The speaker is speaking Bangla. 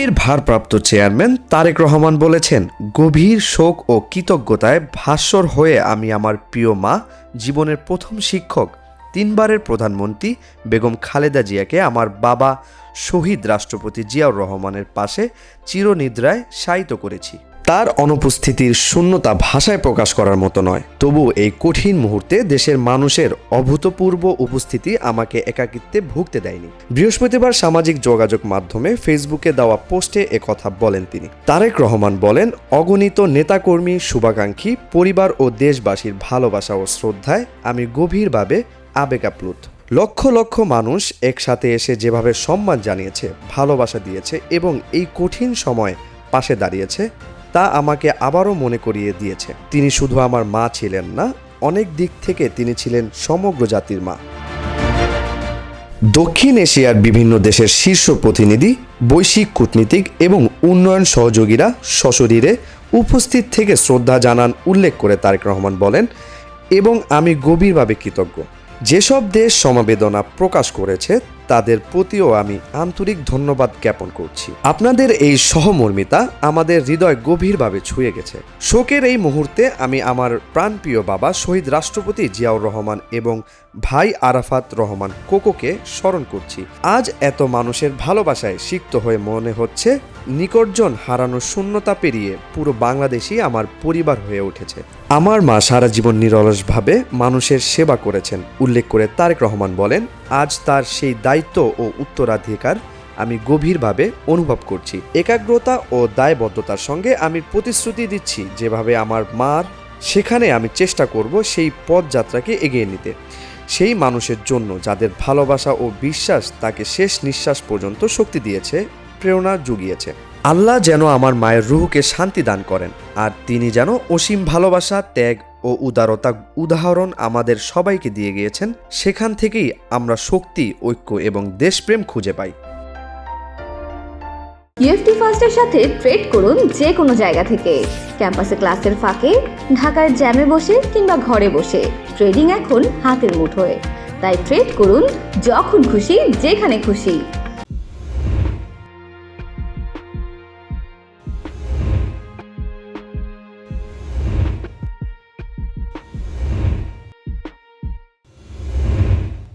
বিএনপির ভারপ্রাপ্ত চেয়ারম্যান তারেক রহমান বলেছেন, গভীর শোক ও কৃতজ্ঞতায় ভাস্বর হয়ে আমি আমার প্রিয় মা, জীবনের প্রথম শিক্ষক, 3 বারের প্রধানমন্ত্রী বেগম খালেদা জিয়াকে আমার বাবা শহীদ রাষ্ট্রপতি জিয়াউর রহমানের পাশে চিরনিদ্রায় শায়িত করেছি। তার অনুপস্থিতির শূন্যতা ভাষায় প্রকাশ করার মতো নয়। তবু এই কঠিন মুহূর্তে দেশের মানুষের অভূতপূর্ব উপস্থিতি আমাকে একাকিত্বে ভুগতে দেয়নি। বৃহস্পতিবার সামাজিক যোগাযোগ মাধ্যমে ফেসবুকে দেওয়া পোস্টে একথা বলেন তিনি। তারেক রহমান বলেন, অগণিত নেতাকর্মী, শুভাকাঙ্ক্ষী, পরিবার ও দেশবাসীর ভালোবাসা ও শ্রদ্ধায় আমি গভীরভাবে আবেগাপ্লুত। লক্ষ লক্ষ মানুষ একসাথে এসে যেভাবে সম্মান জানিয়েছে, ভালোবাসা দিয়েছে এবং এই কঠিন সময় পাশে দাঁড়িয়েছে, তা আমাকে আবারও মনে করিয়ে দিয়েছে তিনি শুধু আমার মা ছিলেন না, অনেক দিক থেকে তিনি ছিলেন সমগ্র জাতির মা। দক্ষিণ এশিয়ার বিভিন্ন দেশের শীর্ষ প্রতিনিধি, বৈশ্বিক কূটনীতিক এবং উন্নয়ন সহযোগীরা সশরীরে উপস্থিত থেকে শ্রদ্ধা জানান উল্লেখ করে তারেক রহমান বলেন, এবং আমি গভীরভাবে কৃতজ্ঞ। যেসব দেশ সমবেদনা প্রকাশ করেছে তাদের প্রতিও আমি আন্তরিক ধন্যবাদ জ্ঞাপন করছি। আপনাদের এই সহমর্মিতা আমাদের হৃদয় গভীরভাবে ছুঁয়ে গেছে। শোকের এই মুহূর্তে আমি আমার প্রাণপ্রিয় বাবা শহীদ রাষ্ট্রপতি জিয়াউর রহমান এবং ভাই আরাফাত রহমান কোকোকে স্মরণ করছি। আজ এত মানুষের ভালোবাসায় সিক্ত হয়ে মনে হচ্ছে নিকটজন হারানোর শূন্যতা পেরিয়ে পুরো বাংলাদেশই আমার পরিবার হয়ে উঠেছে। আমার মা সারা জীবন নিরলসভাবে মানুষের সেবা করেছেন উল্লেখ করে তারেক রহমান বলেন, আজ তার সেই দায়িত্ব ও উত্তরাধিকার আমি গভীরভাবে অনুভব করছি। একাগ্রতা ও দায়বদ্ধতার সঙ্গে আমি প্রতিশ্রুতি দিচ্ছি, যেভাবে আমার মার, সেখানে আমি চেষ্টা করব সেই পথযাত্রাকে এগিয়ে নিতে, সেই মানুষের জন্য যাদের ভালোবাসা ও বিশ্বাস তাকে শেষ নিঃশ্বাস পর্যন্ত শক্তি দিয়েছে, প্রেরণা জুগিয়েছে। আল্লাহ যেন আমার মায়ের রুহকে শান্তি দান করেন, আর তিনি যেন অসীম ভালোবাসা, ত্যাগ ও উদারতা উদাহরণ আমাদের সবাইকে দিয়ে গিয়েছেন, সেখান থেকেই আমরা শক্তি, ঐক্য এবং দেশপ্রেম খুঁজে পাই। ইউএফটি ফার্স্টের সাথে ট্রেড করুন যে কোনো জায়গা থেকে। ক্যাম্পাসে ক্লাসের ফাঁকে, ঢাকার জ্যামে বসে কিংবা ঘরে বসে, ট্রেডিং এখন হাতের মুঠোয়। তাই ট্রেড করুন যখন খুশি, যেখানে খুশি।